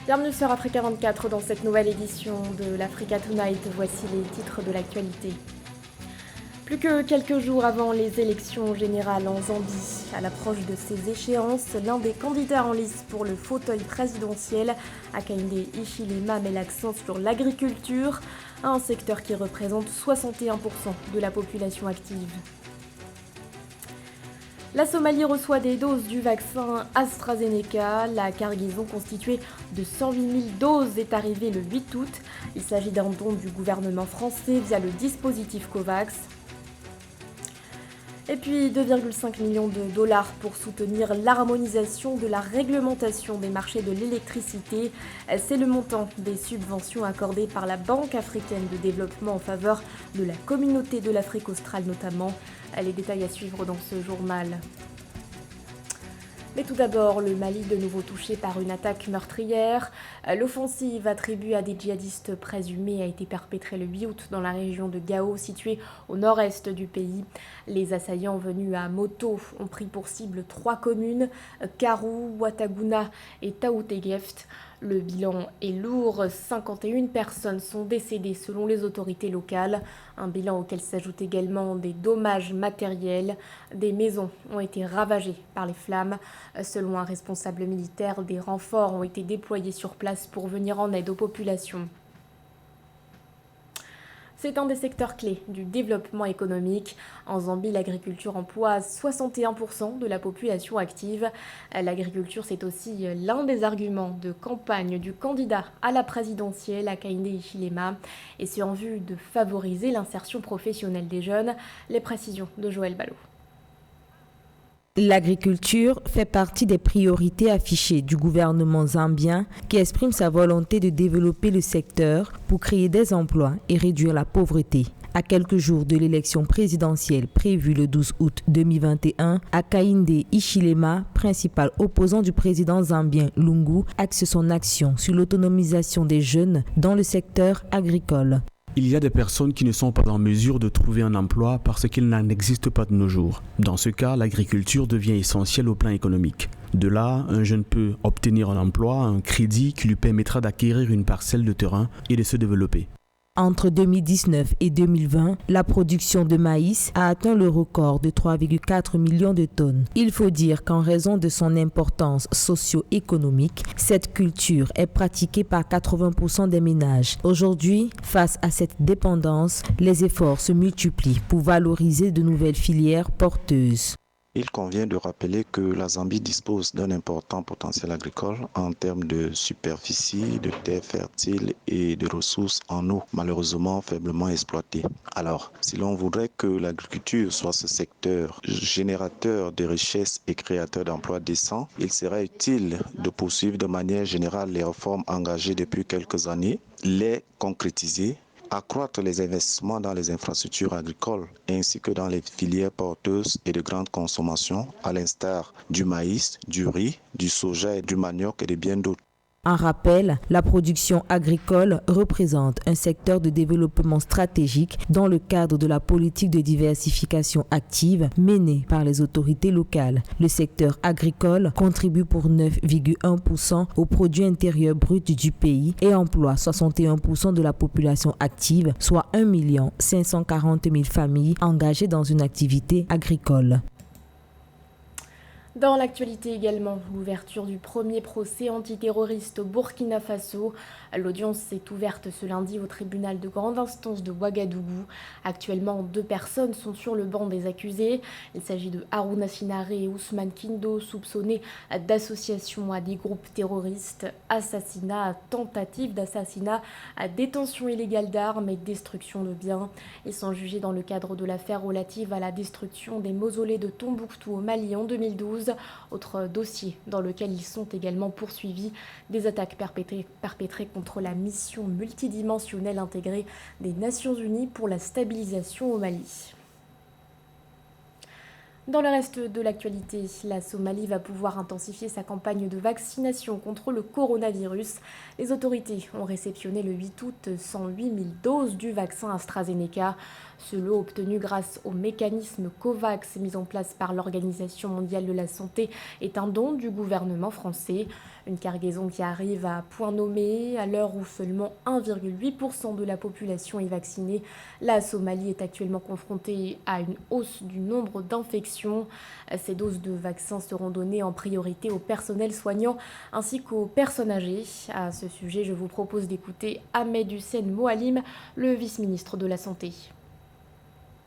Bienvenue sur Africa 24 dans cette nouvelle édition de l'Africa Tonight. Voici les titres de l'actualité. Plus que quelques jours avant les élections générales en Zambie, à l'approche de ces échéances, l'un des candidats en lice pour le fauteuil présidentiel, Hakainde Hichilema, met l'accent sur l'agriculture, un secteur qui représente 61% de la population active. La Somalie reçoit des doses du vaccin AstraZeneca. La cargaison constituée de 108 000 doses est arrivée le 8 août. Il s'agit d'un don du gouvernement français via le dispositif COVAX. Et puis 2,5 millions de dollars pour soutenir l'harmonisation de la réglementation des marchés de l'électricité. C'est le montant des subventions accordées par la Banque africaine de développement en faveur de la communauté de l'Afrique australe notamment. Les détails à suivre dans ce journal. Mais tout d'abord, le Mali de nouveau touché par une attaque meurtrière. L'offensive attribuée à des djihadistes présumés a été perpétrée le 8 août dans la région de Gao, située au nord-est du pays. Les assaillants venus à moto ont pris pour cible 3 communes, Karou, Ouattaguna et Taoutegeft. Le bilan est lourd, 51 personnes sont décédées selon les autorités locales, un bilan auquel s'ajoutent également des dommages matériels. Des maisons ont été ravagées par les flammes. Selon un responsable militaire, des renforts ont été déployés sur place pour venir en aide aux populations. C'est un des secteurs clés du développement économique. En Zambie, l'agriculture emploie 61% de la population active. L'agriculture, c'est aussi l'un des arguments de campagne du candidat à la présidentielle, Hakainde Hichilema, et c'est en vue de favoriser l'insertion professionnelle des jeunes. Les précisions de Joël Ballot. L'agriculture fait partie des priorités affichées du gouvernement zambien qui exprime sa volonté de développer le secteur pour créer des emplois et réduire la pauvreté. À quelques jours de l'élection présidentielle prévue le 12 août 2021, Hakainde Hichilema, principal opposant du président zambien Lungu, axe son action sur l'autonomisation des jeunes dans le secteur agricole. Il y a des personnes qui ne sont pas en mesure de trouver un emploi parce qu'il n'en existe pas de nos jours. Dans ce cas, l'agriculture devient essentielle au plan économique. De là, un jeune peut obtenir un emploi, un crédit qui lui permettra d'acquérir une parcelle de terrain et de se développer. Entre 2019 et 2020, la production de maïs a atteint le record de 3,4 millions de tonnes. Il faut dire qu'en raison de son importance socio-économique, cette culture est pratiquée par 80% des ménages. Aujourd'hui, face à cette dépendance, les efforts se multiplient pour valoriser de nouvelles filières porteuses. Il convient de rappeler que la Zambie dispose d'un important potentiel agricole en termes de superficie, de terres fertiles et de ressources en eau, malheureusement faiblement exploitées. Alors, si l'on voudrait que l'agriculture soit ce secteur générateur de richesses et créateur d'emplois décents, il serait utile de poursuivre de manière générale les réformes engagées depuis quelques années, les concrétiser, accroître les investissements dans les infrastructures agricoles ainsi que dans les filières porteuses et de grande consommation, à l'instar du maïs, du riz, du soja et du manioc et de bien d'autres. En rappel, la production agricole représente un secteur de développement stratégique dans le cadre de la politique de diversification active menée par les autorités locales. Le secteur agricole contribue pour 9,1% au produit intérieur brut du pays et emploie 61% de la population active, soit 1 540 000 familles engagées dans une activité agricole. Dans l'actualité également, l'ouverture du premier procès antiterroriste au Burkina Faso. L'audience s'est ouverte ce lundi au tribunal de grande instance de Ouagadougou. Actuellement, 2 personnes sont sur le banc des accusés. Il s'agit de Harouna Sinare et Ousmane Kindo, soupçonnés d'association à des groupes terroristes, assassinat, tentative d'assassinat, détention illégale d'armes et destruction de biens. Ils sont jugés dans le cadre de l'affaire relative à la destruction des mausolées de Tombouctou au Mali en 2012. Autre dossier dans lequel ils sont également poursuivis, des attaques perpétrées contre la mission multidimensionnelle intégrée des Nations Unies pour la stabilisation au Mali. Dans le reste de l'actualité, la Somalie va pouvoir intensifier sa campagne de vaccination contre le coronavirus. Les autorités ont réceptionné le 8 août 108 000 doses du vaccin AstraZeneca. Ce lot obtenu grâce au mécanisme COVAX mis en place par l'Organisation mondiale de la santé est un don du gouvernement français. Une cargaison qui arrive à point nommé à l'heure où seulement 1,8% de la population est vaccinée. La Somalie est actuellement confrontée à une hausse du nombre d'infections. Ces doses de vaccins seront données en priorité au personnel soignant ainsi qu'aux personnes âgées. À ce sujet, je vous propose d'écouter Ahmed Hussein Moalim, le vice-ministre de la Santé.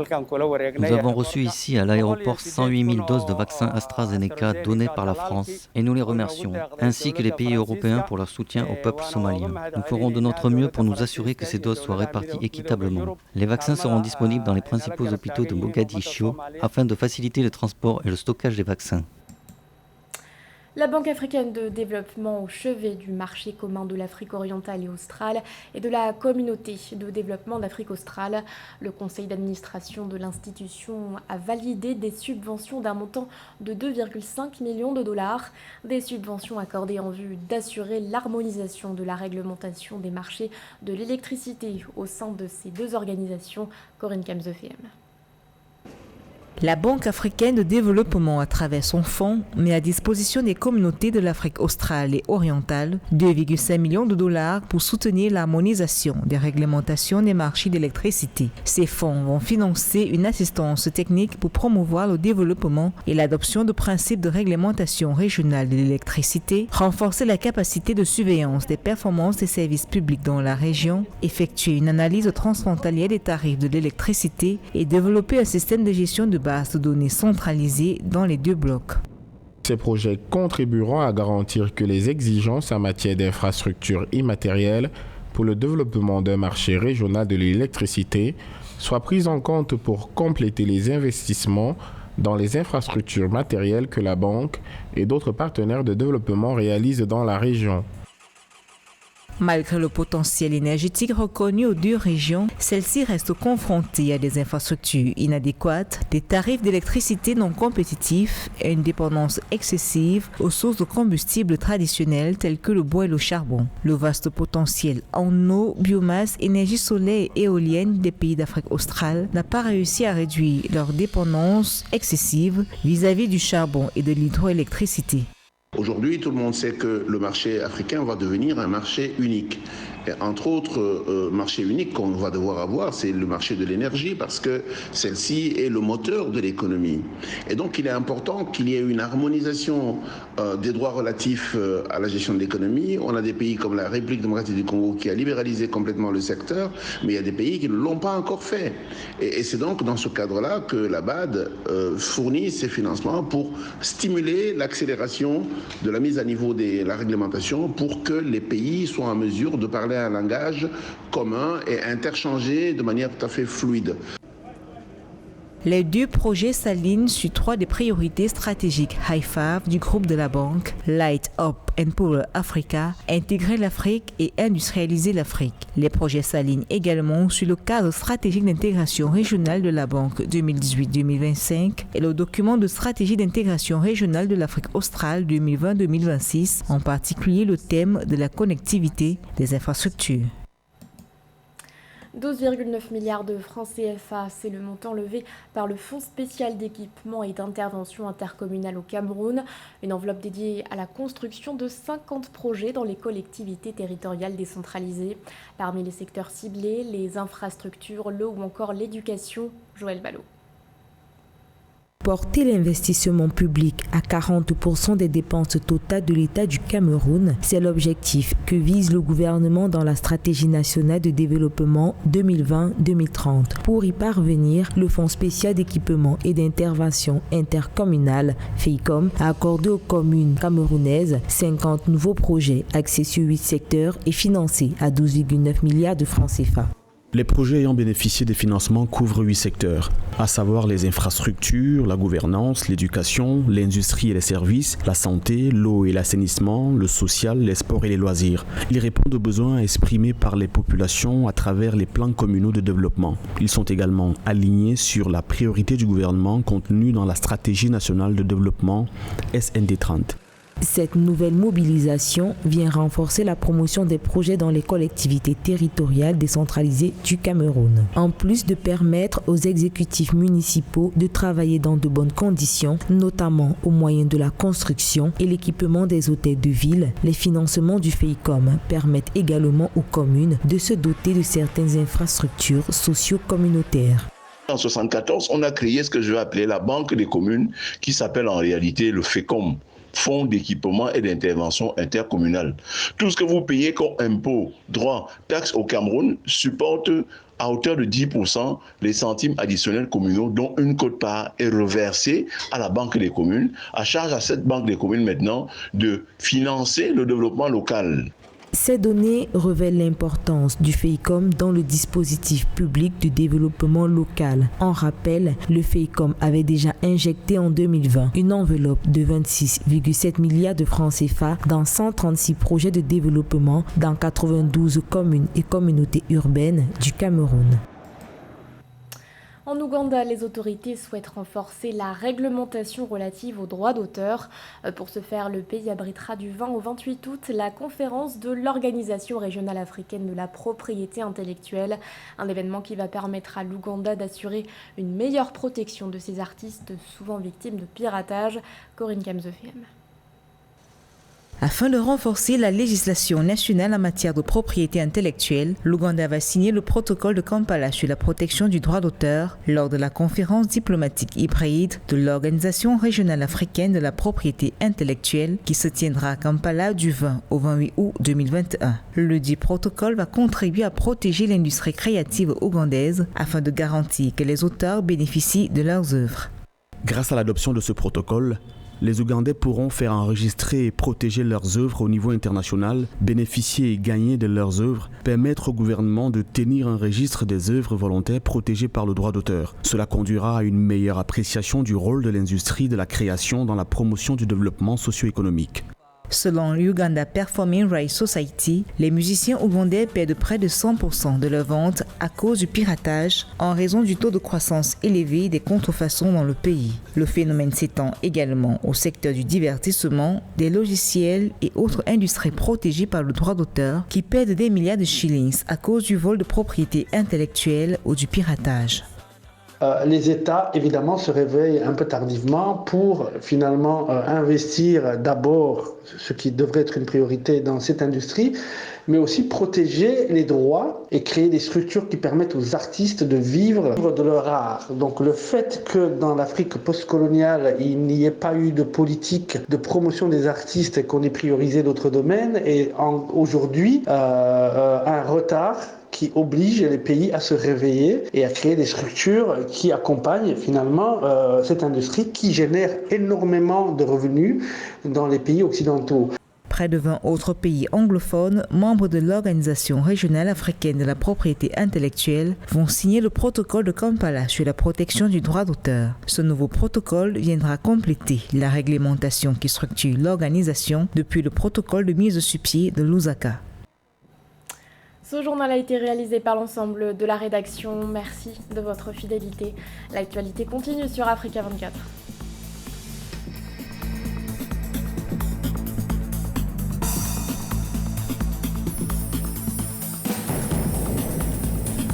Nous avons reçu ici à l'aéroport 108 000 doses de vaccins AstraZeneca données par la France et nous les remercions, ainsi que les pays européens pour leur soutien au peuple somalien. Nous ferons de notre mieux pour nous assurer que ces doses soient réparties équitablement. Les vaccins seront disponibles dans les principaux hôpitaux de Mogadiscio afin de faciliter le transport et le stockage des vaccins. La Banque africaine de développement au chevet du marché commun de l'Afrique orientale et australe et de la communauté de développement d'Afrique australe. Le conseil d'administration de l'institution a validé des subventions d'un montant de 2,5 millions de dollars. Des subventions accordées en vue d'assurer l'harmonisation de la réglementation des marchés de l'électricité au sein de ces deux organisations. Corinne Kamzefem. La Banque africaine de développement, à travers son fonds, met à disposition des communautés de l'Afrique australe et orientale 2,5 millions de dollars pour soutenir l'harmonisation des réglementations des marchés d'électricité. Ces fonds vont financer une assistance technique pour promouvoir le développement et l'adoption de principes de réglementation régionale de l'électricité, renforcer la capacité de surveillance des performances des services publics dans la région, effectuer une analyse transfrontalière des tarifs de l'électricité et développer un système de gestion de base de données centralisées dans les deux blocs. Ces projets contribueront à garantir que les exigences en matière d'infrastructures immatérielles pour le développement d'un marché régional de l'électricité soient prises en compte pour compléter les investissements dans les infrastructures matérielles que la banque et d'autres partenaires de développement réalisent dans la région. Malgré le potentiel énergétique reconnu aux deux régions, celles-ci restent confrontées à des infrastructures inadéquates, des tarifs d'électricité non compétitifs et une dépendance excessive aux sources de combustibles traditionnels telles que le bois et le charbon. Le vaste potentiel en eau, biomasse, énergie solaire et éolienne des pays d'Afrique australe n'a pas réussi à réduire leur dépendance excessive vis-à-vis du charbon et de l'hydroélectricité. Aujourd'hui, tout le monde sait que le marché africain va devenir un marché unique. Et entre autres marchés uniques qu'on va devoir avoir, c'est le marché de l'énergie parce que celle-ci est le moteur de l'économie. Et donc, il est important qu'il y ait une harmonisation des droits relatifs à la gestion de l'économie. On a des pays comme la République démocratique du Congo qui a libéralisé complètement le secteur, mais il y a des pays qui ne l'ont pas encore fait. Et c'est donc dans ce cadre-là que la BAD fournit ses financements pour stimuler l'accélération de la mise à niveau de la réglementation pour que les pays soient en mesure de parler un langage commun et interchanger de manière tout à fait fluide. Les deux projets s'alignent sur trois des priorités stratégiques High-Five du groupe de la banque, Light Up and Power Africa, intégrer l'Afrique et industrialiser l'Afrique. Les projets s'alignent également sur le cadre stratégique d'intégration régionale de la banque 2018-2025 et le document de stratégie d'intégration régionale de l'Afrique australe 2020-2026, en particulier le thème de la connectivité des infrastructures. 12,9 milliards de francs CFA, c'est le montant levé par le Fonds spécial d'équipement et d'intervention intercommunale au Cameroun, une enveloppe dédiée à la construction de 50 projets dans les collectivités territoriales décentralisées. Parmi les secteurs ciblés, les infrastructures, l'eau ou encore l'éducation. Joël Ballot. Porter l'investissement public à 40% des dépenses totales de l'État du Cameroun, c'est l'objectif que vise le gouvernement dans la stratégie nationale de développement 2020-2030. Pour y parvenir, le Fonds spécial d'équipement et d'intervention intercommunale, FEICOM, a accordé aux communes camerounaises 50 nouveaux projets axés sur 8 secteurs et financés à 12,9 milliards de francs CFA. Les projets ayant bénéficié des financements couvrent 8 secteurs, à savoir les infrastructures, la gouvernance, l'éducation, l'industrie et les services, la santé, l'eau et l'assainissement, le social, les sports et les loisirs. Ils répondent aux besoins exprimés par les populations à travers les plans communaux de développement. Ils sont également alignés sur la priorité du gouvernement contenue dans la stratégie nationale de développement SND 30. Cette nouvelle mobilisation vient renforcer la promotion des projets dans les collectivités territoriales décentralisées du Cameroun. En plus de permettre aux exécutifs municipaux de travailler dans de bonnes conditions, notamment au moyen de la construction et l'équipement des hôtels de ville, les financements du FEICOM permettent également aux communes de se doter de certaines infrastructures socio-communautaires. En 1974, on a créé ce que je vais appeler la Banque des communes, qui s'appelle en réalité le FECOM. Fonds d'équipement et d'intervention intercommunale. Tout ce que vous payez comme impôts, droits, taxes au Cameroun supporte à hauteur de 10% les centimes additionnels communaux dont une quote-part est reversée à la Banque des communes, à charge à cette Banque des communes maintenant de financer le développement local. Ces données révèlent l'importance du FEICOM dans le dispositif public de développement local. En rappel, le FEICOM avait déjà injecté en 2020 une enveloppe de 26,7 milliards de francs CFA dans 136 projets de développement dans 92 communes et communautés urbaines du Cameroun. En Ouganda, les autorités souhaitent renforcer la réglementation relative aux droits d'auteur. Pour ce faire, le pays abritera du 20 au 28 août la conférence de l'Organisation régionale africaine de la propriété intellectuelle, un événement qui va permettre à l'Ouganda d'assurer une meilleure protection de ses artistes souvent victimes de piratage. Corinne Kamzefiem. Afin de renforcer la législation nationale en matière de propriété intellectuelle, l'Ouganda va signer le protocole de Kampala sur la protection du droit d'auteur lors de la conférence diplomatique hybride de l'Organisation régionale africaine de la propriété intellectuelle qui se tiendra à Kampala du 20 au 28 août 2021. Le dit protocole va contribuer à protéger l'industrie créative ougandaise afin de garantir que les auteurs bénéficient de leurs œuvres. Grâce à l'adoption de ce protocole, les Ougandais pourront faire enregistrer et protéger leurs œuvres au niveau international, bénéficier et gagner de leurs œuvres, permettre au gouvernement de tenir un registre des œuvres volontaires protégées par le droit d'auteur. Cela conduira à une meilleure appréciation du rôle de l'industrie de la création dans la promotion du développement socio-économique. Selon l'Uganda Performing Rights Society, les musiciens ougandais perdent près de 100% de leurs ventes à cause du piratage en raison du taux de croissance élevé des contrefaçons dans le pays. Le phénomène s'étend également au secteur du divertissement, des logiciels et autres industries protégées par le droit d'auteur qui perdent des milliards de shillings à cause du vol de propriété intellectuelle ou du piratage. Les États, évidemment, se réveillent un peu tardivement pour finalement investir d'abord ce qui devrait être une priorité dans cette industrie, mais aussi protéger les droits et créer des structures qui permettent aux artistes de vivre de leur art. Donc le fait que dans l'Afrique postcoloniale, il n'y ait pas eu de politique de promotion des artistes et qu'on ait priorisé d'autres domaines est aujourd'hui un retard qui oblige les pays à se réveiller et à créer des structures qui accompagnent finalement cette industrie qui génère énormément de revenus dans les pays occidentaux. Près de 20 autres pays anglophones, membres de l'Organisation régionale africaine de la propriété intellectuelle, vont signer le protocole de Kampala sur la protection du droit d'auteur. Ce nouveau protocole viendra compléter la réglementation qui structure l'organisation depuis le protocole de mise sur pied de Lusaka. Ce journal a été réalisé par l'ensemble de la rédaction. Merci de votre fidélité. L'actualité continue sur Africa 24.